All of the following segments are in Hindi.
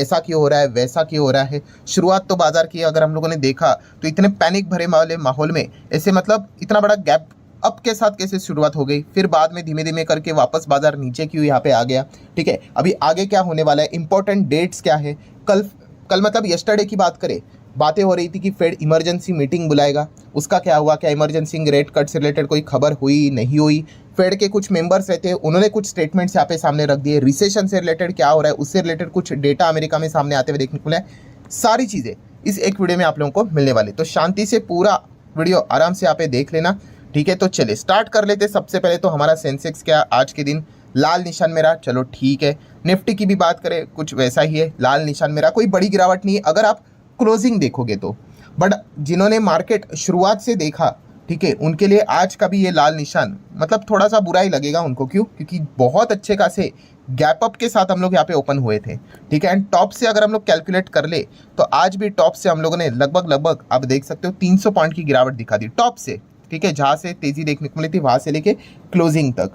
ऐसा क्यों हो रहा है, वैसा क्यों हो रहा है। शुरुआत तो बाजार की अगर हम लोगों ने देखा तो इतने पैनिक भरे वाले माहौल में ऐसे मतलब इतना बड़ा गैप अप के साथ कैसे शुरुआत हो गई, फिर बाद में धीमे धीमे करके वापस बाजार नीचे क्यों यहाँ पे आ गया। ठीक है, अभी आगे क्या होने वाला है, इंपॉर्टेंट डेट्स क्या है। कल कल मतलब यस्टरडे की बात करें, बातें हो रही थी कि फेड इमरजेंसी मीटिंग बुलाएगा, उसका क्या हुआ, क्या इमरजेंसी रेट कट से रिलेटेड कोई खबर हुई नहीं हुई। फेड के कुछ मेंबर्स रहते हैं, उन्होंने कुछ स्टेटमेंट्स यहाँ पे सामने रख दिए। रिसेशन से रिलेटेड क्या हो रहा है, उससे रिलेटेड कुछ डेटा अमेरिका में सामने आते हुए देखने को मिला है। सारी चीज़ें इस एक वीडियो में आप लोगों को मिलने वाली, तो शांति से पूरा वीडियो आराम से यहाँ पे देख लेना। ठीक है, तो चलिए स्टार्ट कर लेते। सबसे पहले तो हमारा सेंसेक्स क्या आज के दिन लाल निशान में रहा, चलो ठीक है। निफ्टी की भी बात करें कुछ वैसा ही है, लाल निशान में रहा, कोई बड़ी गिरावट नहीं है अगर आप क्लोजिंग देखोगे तो। बट जिन्होंने मार्केट शुरुआत से देखा, ठीक है, उनके लिए आज का भी ये लाल निशान मतलब थोड़ा सा बुरा ही लगेगा उनको। क्यों? क्योंकि बहुत अच्छे खासे गैप अप के साथ हम लोग यहाँ पे ओपन हुए थे। ठीक है, एंड टॉप से अगर हम लोग कैलकुलेट कर ले तो आज भी टॉप से हम लोगों ने लगभग आप देख सकते हो 300 पॉइंट की गिरावट दिखा दी टॉप से। ठीक है, जहाँ से तेजी देखने को मिली थी वहाँ से लेके क्लोजिंग तक।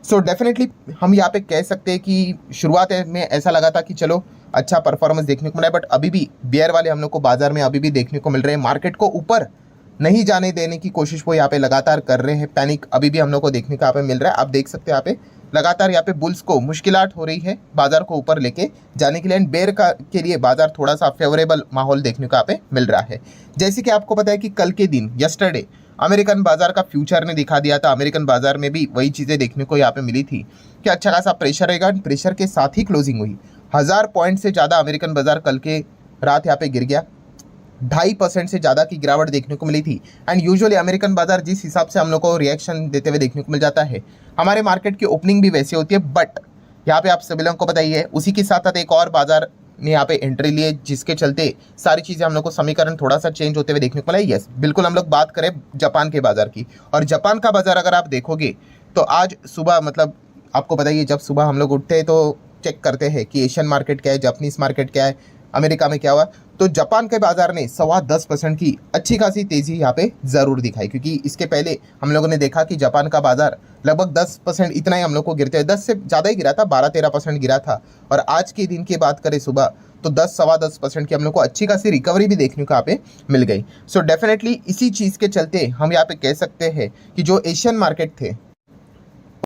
सो डेफिनेटली हम यहाँ पे कह सकते हैं कि शुरुआत में ऐसा लगा था कि चलो अच्छा परफॉर्मेंस देखने को मिला है, बट अभी भी बियर वाले हम लोग को बाजार में अभी भी देखने को मिल रहे हैं। मार्केट को ऊपर नहीं जाने देने की कोशिश वो यहाँ पे लगातार कर रहे हैं। पैनिक अभी भी हम लोग को देखने को यहाँ पे मिल रहा है। आप देख सकते हैं यहाँ पे लगातार यहाँ पे बुल्स को मुश्किलात हो रही है बाजार को ऊपर लेके जाने के लिए, एंड बेयर का के लिए बाजार थोड़ा सा फेवरेबल माहौल देखने को यहाँ पे मिल रहा है। जैसे कि आपको पता है कि कल के दिन यस्टरडे अमेरिकन बाजार का फ्यूचर ने दिखा दिया था। अमेरिकन बाजार में भी वही चीज़ें देखने को यहाँ पे मिली थी कि अच्छा खासा प्रेशर रहेगा, प्रेशर के साथ ही क्लोजिंग हुई। 1000 पॉइंट से ज़्यादा अमेरिकन बाजार कल के रात यहाँ पे गिर गया, 2.5% से ज़्यादा की गिरावट देखने को मिली थी। एंड यूजुअली अमेरिकन बाजार जिस हिसाब से हम लोग को रिएक्शन देते हुए देखने को मिल जाता है, हमारे मार्केट की ओपनिंग भी वैसी होती है। बट यहाँ पे आप सभी लोगों को बताइए, उसी के साथ साथ एक और बाजार ने यहाँ पे एंट्री लिए, जिसके चलते सारी चीज़ें हम लोग को समीकरण थोड़ा सा चेंज होते हुए देखने को मिला। यस, बिल्कुल हम लोग बात करें जापान के बाजार की, और जापान का बाजार अगर आप देखोगे तो आज सुबह मतलब आपको बताइए, जब सुबह हम लोग उठते हैं तो चेक करते हैं कि एशियन मार्केट क्या है, जापानीज मार्केट क्या है, अमेरिका में क्या हुआ। तो जापान के बाजार ने 10.25% की अच्छी खासी तेज़ी यहाँ पे ज़रूर दिखाई, क्योंकि इसके पहले हम लोगों ने देखा कि जापान का बाजार लगभग 10% इतना ही हम लोग को गिरते हैं, 10 से ज़्यादा ही गिरा था, 12-13% गिरा था। और आज के दिन की बात करें सुबह तो 10-10.25% की हम लोग को अच्छी खासी रिकवरी भी देखने को यहाँ पे मिल गई। सो डेफिनेटली इसी चीज़ के चलते हम यहाँ पे कह सकते हैं कि जो एशियन मार्केट थे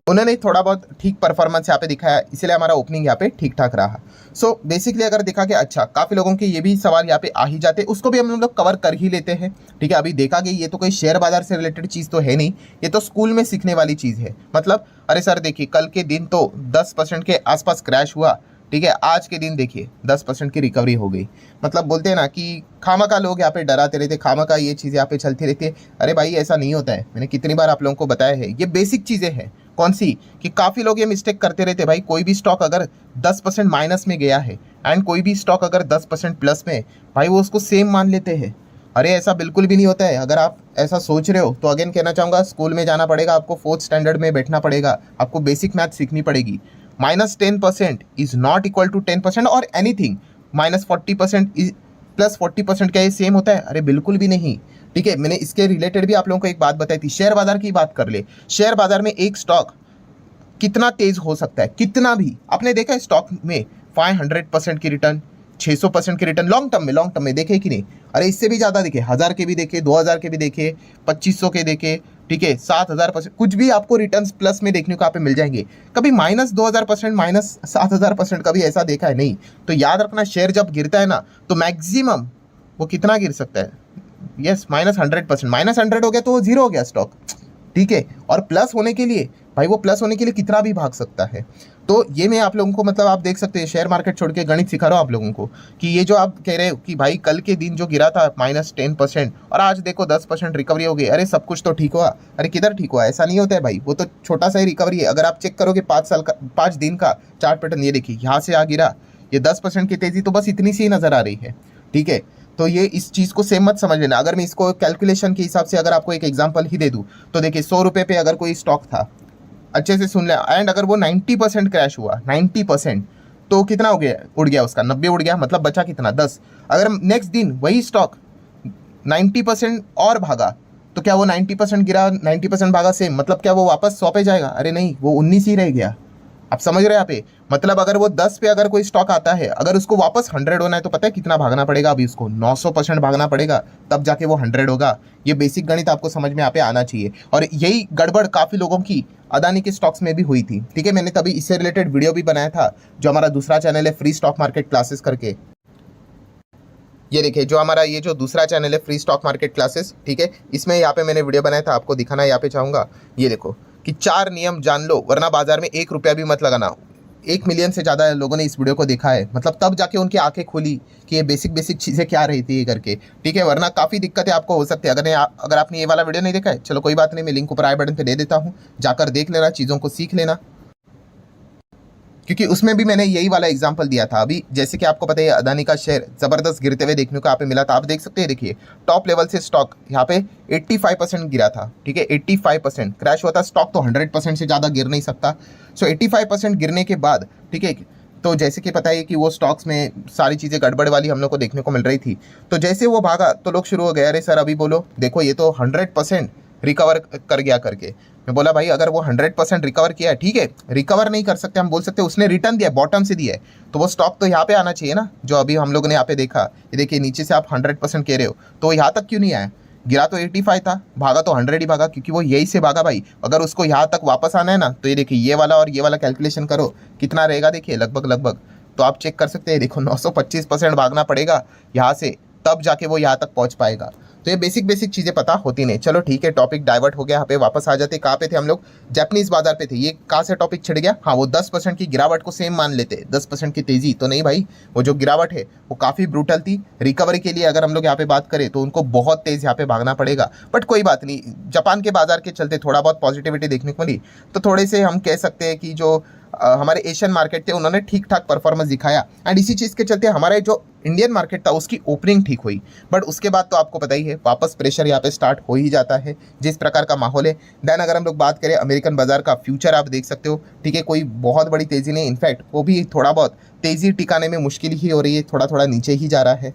उन्होंने थोड़ा बहुत ठीक परफॉर्मेंस यहाँ पे दिखाया, इसलिए हमारा ओपनिंग यहाँ पे ठीक ठाक रहा। सो बेसिकली अगर देखा कि अच्छा, काफ़ी लोगों के ये भी सवाल यहाँ पे आ ही जाते, उसको भी हम लोग कवर कर ही लेते हैं। ठीक है, अभी देखा कि ये तो कोई शेयर बाजार से रिलेटेड चीज़ तो है नहीं, ये तो स्कूल में सीखने वाली चीज़ है। मतलब अरे सर देखिए, कल के दिन तो 10% के आसपास क्रैश हुआ, ठीक है, आज के दिन देखिए 10% की रिकवरी हो गई। मतलब बोलते हैं ना कि खामखा लोग यहाँ पे डराते रहते, खामखा ये चीज़ें यहाँ पे चलती रहती है। अरे भाई ऐसा नहीं होता है, मैंने कितनी बार आप लोगों को बताया है, ये बेसिक चीज़ें हैं। कौन सी? कि काफ़ी लोग ये मिस्टेक करते रहते भाई, कोई भी स्टॉक अगर 10% माइनस में गया है एंड कोई भी स्टॉक अगर 10% प्लस में, भाई वो उसको सेम मान लेते हैं। अरे ऐसा बिल्कुल भी नहीं होता है। अगर आप ऐसा सोच रहे हो तो अगेन कहना चाहूँगा, स्कूल में जाना पड़ेगा आपको, 4th स्टैंडर्ड में बैठना पड़ेगा, आपको बेसिक मैथ सीखनी पड़ेगी। -10% इज नॉट इक्वल टू 10% और एनीथिंग। -40% इज प्लस 40% क्या ये सेम होता है? अरे बिल्कुल भी नहीं। ठीक है, मैंने इसके रिलेटेड भी आप लोगों को एक बात बताई थी। शेयर बाजार की बात कर ले, शेयर बाजार में एक स्टॉक कितना तेज हो सकता है, कितना भी। आपने देखा है स्टॉक में 500% की रिटर्न, 600% की रिटर्न लॉन्ग टर्म में देखे कि नहीं? अरे इससे भी ज़्यादा देखे, 1000 के भी देखे, 2000 के भी देखे, 2500 के देखे, ठीक है, 7000%, कुछ भी आपको रिटर्न्स प्लस में देखने को यहाँ पे मिल जाएंगे। कभी -2000%, -7000% कभी ऐसा देखा है नहीं। तो याद रखना, शेयर जब गिरता है ना तो मैक्सिमम वो कितना गिर सकता है? यस, -100%। -100 हो गया तो वो जीरो हो गया स्टॉक। ठीक है, और प्लस होने के लिए भाई, वो प्लस होने के लिए कितना भी भाग सकता है। तो ये मैं आप लोगों को मतलब आप देख सकते हैं, शेयर मार्केट छोड़ के गणित सिखा रहा हूँ आप लोगों को कि ये जो आप कह रहे हो कि भाई कल के दिन जो गिरा था -10% और आज देखो 10% रिकवरी हो गई, अरे सब कुछ तो ठीक हुआ। अरे किधर ठीक हुआ? ऐसा नहीं होता है भाई, वो तो छोटा सा ही रिकवरी है। अगर आप चेक करोगे 5 दिन का चार्ट पैटर्न, ये देखिए यहाँ से आ गिरा, ये 10% की तेजी तो बस इतनी सी ही नजर आ रही है। ठीक है, तो ये इस चीज़ को सेम मत समझ लेना। अगर मैं इसको कैलकुलेशन के हिसाब से अगर आपको एक एग्जांपल ही दे दूँ तो देखिए, 100 रुपये पे अगर कोई स्टॉक था, अच्छे से सुन ले, एंड अगर वो 90% क्रैश हुआ, 90%, तो कितना हो गया? उड़ गया उसका, 90 उड़ गया, मतलब बचा कितना? 10। अगर नेक्स्ट दिन वही स्टॉक 90% और भागा तो क्या वो 90% गिरा, 90% भागा सेम, मतलब क्या वो वापस 100 पे जाएगा? अरे नहीं, वो 19 ही रह गया। आप समझ रहे हैं यहाँ पे, मतलब अगर वो 10 पे अगर कोई स्टॉक आता है, अगर उसको वापस 100 होना है तो पता है कितना भागना पड़ेगा, अभी उसको 900% भागना पड़ेगा, तब जाके वो 100 होगा। ये बेसिक गणित आपको समझ में यहाँ पे आना चाहिए। और यही गड़बड़ काफ़ी लोगों की अदानी के स्टॉक्स में भी हुई थी, ठीक है। मैंने तभी इससे रिलेटेड वीडियो भी बनाया था, जो हमारा दूसरा चैनल है फ्री स्टॉक मार्केट क्लासेस करके। ये देखिए, जो हमारा ये जो दूसरा चैनल है फ्री स्टॉक मार्केट क्लासेस, ठीक है, इसमें यहाँ पे मैंने वीडियो बनाया था, आपको दिखाना यहाँ पे चाहूँगा। ये देखो कि 4 नियम जान लो वरना बाजार में 1 रुपया भी मत लगाना। 1 मिलियन से ज़्यादा लोगों ने इस वीडियो को देखा है, मतलब तब जाके उनकी आंखें खुली कि ये बेसिक बेसिक चीज़ें क्या रही थी ये करके, ठीक है। वरना काफ़ी दिक्कतें आपको हो सकती है। अगर आपने ये वाला वीडियो नहीं देखा है, चलो कोई बात नहीं, मैं लिंक ऊपर आई बटन पे दे देता हूँ, जाकर देख लेना, चीज़ों को सीख लेना, क्योंकि उसमें भी मैंने यही वाला एग्जांपल दिया था। अभी जैसे कि आपको पता है अदानी का शेयर ज़बरदस्त गिरते हुए देखने को यहाँ पे मिला था, आप देख सकते हैं। देखिए टॉप लेवल से स्टॉक यहाँ पे 85% गिरा था, ठीक है, 85%। क्रैश हुआ था स्टॉक तो 100% से ज़्यादा गिर नहीं सकता। सो 85% गिरने के बाद, ठीक है, तो जैसे कि पता है कि वो स्टॉक्स में सारी चीज़ें गड़बड़ वाली हम लोग को देखने को मिल रही थी। तो जैसे वो भागा तो लोग शुरू हो गए, अरे सर अभी बोलो, देखो ये तो 100% रिकवर कर गया करके। मैं बोला भाई अगर वो 100% रिकवर किया है, ठीक है, रिकवर नहीं कर सकते हम बोल सकते उसने रिटर्न दिया, बॉटम से दिया है, तो वो स्टॉक तो यहाँ पे आना चाहिए ना, जो अभी हम लोग ने यहाँ पे देखा। ये देखिए नीचे से आप 100% कह रहे हो, तो यहाँ तक क्यों नहीं आया? गिरा तो 85 था, भागा तो 100 ही भागा, क्योंकि वो यही से भागा भाई। अगर उसको यहाँ तक वापस आना है ना, तो ये देखिए ये वाला और ये वाला कैलकुलेशन करो कितना रहेगा, देखिए लगभग तो आप चेक कर सकते हैं। देखो 925% भागना पड़ेगा यहाँ से, तब जाके वो यहाँ तक पहुँच पाएगा। तो ये बेसिक चीज़ें पता होती नहीं। चलो ठीक है, टॉपिक डाइवर्ट हो गया, यहाँ पे वापस आ जाते। कहाँ पे थे हम लोग? जापानीज बाजार पे थे। ये कहाँ से टॉपिक छिड़ गया? हाँ, वो 10% की गिरावट को सेम मान लेते, 10% की तेजी तो नहीं भाई, वो जो गिरावट है वो काफ़ी ब्रूटल थी। रिकवरी के लिए अगर हम लोग यहाँ पे बात करें तो उनको बहुत तेज़ यहाँ पे भागना पड़ेगा, बट कोई बात नहीं, जापान के बाजार के चलते थोड़ा बहुत पॉजिटिविटी देखने को मिली। तो थोड़े से हम कह सकते हैं कि जो हमारे एशियन मार्केट थे उन्होंने ठीक ठाक परफॉर्मेंस दिखाया, एंड इसी चीज़ के चलते हमारे जो इंडियन मार्केट था उसकी ओपनिंग ठीक हुई। बट उसके बाद तो आपको पता ही है वापस प्रेशर यहाँ पे स्टार्ट हो ही जाता है, जिस प्रकार का माहौल है। देन अगर हम लोग बात करें अमेरिकन बाजार का फ्यूचर, आप देख सकते हो, ठीक है, कोई बहुत बड़ी तेज़ी नहीं, इनफैक्ट वो भी थोड़ा बहुत तेज़ी टिकाने में मुश्किल ही हो रही है, थोड़ा थोड़ा नीचे ही जा रहा है।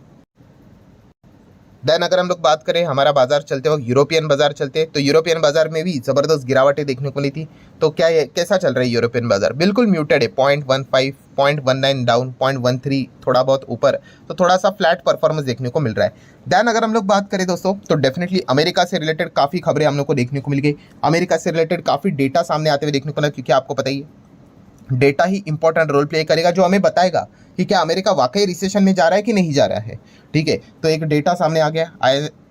देन अगर हम लोग बात करें हमारा बाजार चलते वक्त यूरोपियन बाजार चलते, तो यूरोपियन बाजार में भी ज़बरदस्त गिरावटें देखने को मिली थी। तो क्या ये कैसा चल रहा है यूरोपियन बाजार? बिल्कुल म्यूटेड है, 0.15, 0.19 डाउन, 0.13 थोड़ा बहुत ऊपर, तो थोड़ा सा फ्लैट परफॉर्मेंस देखने को मिल रहा है। देन अगर हम लोग बात करें दोस्तों, तो डेफिनेटली अमेरिका से रिलेटेड काफ़ी खबरें हम लोग को देखने को मिल गई। अमेरिका से रिलेटेड काफ़ी डेटा सामने आते हुए देखने को मिला, क्योंकि आपको पता ही है डेटा ही इंपॉर्टेंट रोल प्ले करेगा, जो हमें बताएगा कि क्या अमेरिका वाकई रिसेशन में जा रहा है कि नहीं जा रहा है, ठीक है। तो एक डेटा सामने आ गया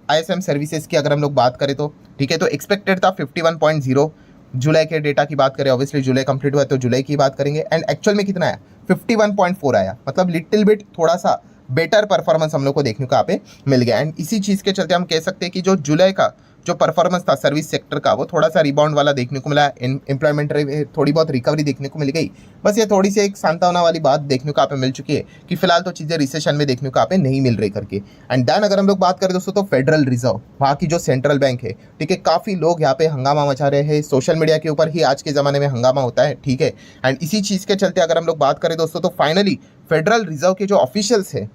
ISM सर्विसेज की अगर हम लोग बात करें तो, ठीक है, तो एक्सपेक्टेड था 51.0 जुलाई के डेटा की बात करें, ऑब्वियसली जुलाई कंप्लीट हुआ तो जुलाई की बात करेंगे, एंड एक्चुअल में कितना आया? 51.4 आया, मतलब लिटिल बिट थोड़ा सा बेटर परफॉर्मेंस हम लोग को देखने को यहाँ पे मिल गया। एंड इसी चीज़ के चलते हम कह सकते हैं कि जो जुलाई का जो परफॉर्मेंस था सर्विस सेक्टर का, वो थोड़ा सा रिबाउंड वाला देखने को मिला। एम्प्लॉयमेंट थोड़ी बहुत रिकवरी देखने को मिल गई। बस ये थोड़ी सी एक सांत्वना वाली बात देखने को यहाँ पे मिल चुकी है कि फिलहाल तो चीज़ें रिसेशन में देखने को यहाँ पे नहीं मिल रही करके। एंड देन अगर हम लोग बात करें दोस्तों, तो फेडरल रिजर्व, वहाँ की जो सेंट्रल बैंक है, ठीक है, काफ़ी लोग यहाँ पे हंगामा मचा रहे हैं। सोशल मीडिया के ऊपर ही आज के ज़माने में हंगामा होता है, ठीक है। एंड इसी चीज़ के चलते अगर हम लोग बात करें दोस्तों, तो फाइनली फेडरल रिजर्व के जो ऑफिशियल्स है,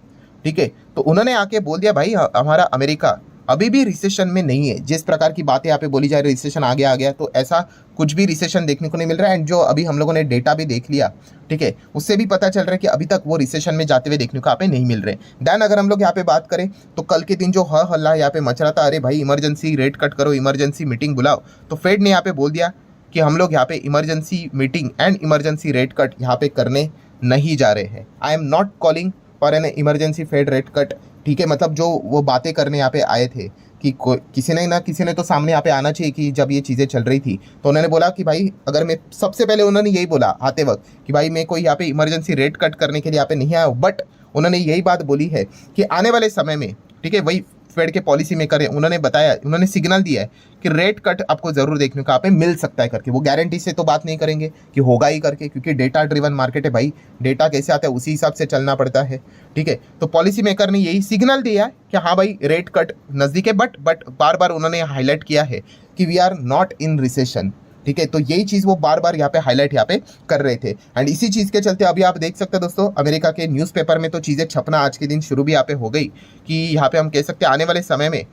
ठीक है, तो उन्होंने आके बोल दिया भाई हमारा अमेरिका अभी भी रिसेशन में नहीं है। जिस प्रकार की बातें यहाँ पे बोली जा रही है रिसेशन आ गया, तो ऐसा कुछ भी रिसेशन देखने को नहीं मिल रहा है। एंड जो अभी हम लोगों ने डेटा भी देख लिया, ठीक है, उससे भी पता चल रहा है कि अभी तक वो रिसेशन में जाते हुए देखने को यहाँ पे नहीं मिल रहे। देन अगर हम लोग यहाँ पे बात करें तो कल के दिन जो हल्ला यहाँ पे मच रहा था, अरे भाई इमरजेंसी रेट कट करो, इमरजेंसी मीटिंग बुलाओ, तो फेड ने यहाँ पे बोल दिया कि हम लोग यहाँ पे emergency meeting and emergency rate cut यहाँ पे करने नहीं जा रहे हैं। I am not calling for an emergency fed rate cut, ठीक है, मतलब जो वो बातें करने यहाँ पे आए थे कि किसी ने तो सामने यहाँ पे आना चाहिए कि जब ये चीज़ें चल रही थी, तो उन्होंने बोला कि भाई अगर मैं सबसे पहले उन्होंने यही बोला आते वक्त कि भाई मैं कोई यहाँ पे इमरजेंसी रेट कट करने के लिए यहाँ पे नहीं आया हूँ, बट उन्होंने यही बात बोली है कि आने वाले समय में, ठीक है, वही फेड के पॉलिसी मेकर है, उन्होंने बताया, उन्होंने सिग्नल दिया है कि रेट कट आपको ज़रूर देखने को यहाँ पे मिल सकता है करके। वो गारंटी से तो बात नहीं करेंगे कि होगा ही करके, क्योंकि डेटा ड्रिवन मार्केट है भाई, डेटा कैसे आता है उसी हिसाब से चलना पड़ता है, ठीक है। तो पॉलिसी मेकर ने यही सिग्नल दिया है कि हाँ भाई रेट कट नज़दीक है, बट बार बार उन्होंने हाईलाइट किया है कि we are not in recession, ठीक है। तो यही चीज़ वो बार बार यहाँ पे हाईलाइट यहाँ पे कर रहे थे। एंड इसी चीज़ के चलते अभी आप देख सकते हैं दोस्तों, अमेरिका के न्यूज़पेपर में तो चीज़ें छपना आज के दिन शुरू भी यहाँ पे हो गई कि यहाँ पे हम कह सकते हैं आने वाले समय में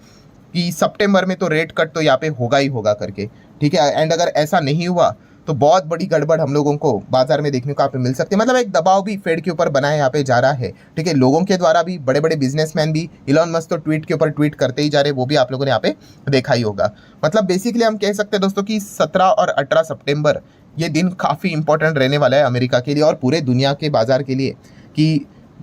कि सितंबर में तो रेट कट तो यहाँ पे होगा ही होगा करके, ठीक है। एंड अगर ऐसा नहीं हुआ तो बहुत बड़ी गड़बड़ हम लोगों को बाजार में देखने को यहाँ पे मिल सकती है। मतलब एक दबाव भी फेड के ऊपर बनाए यहाँ पे जा रहा है, ठीक है, लोगों के द्वारा भी, बड़े बड़े बिजनेसमैन भी। इलॉन मस्क तो ट्वीट के ऊपर ट्वीट करते ही जा रहे हैं, वो भी आप लोगों ने यहाँ पे देखा ही होगा। मतलब बेसिकली हम कह सकते हैं दोस्तों कि 17 और 18 सितंबर ये दिन काफ़ी इंपॉर्टेंट रहने वाला है अमेरिका के लिए और पूरे दुनिया के बाजार के लिए, कि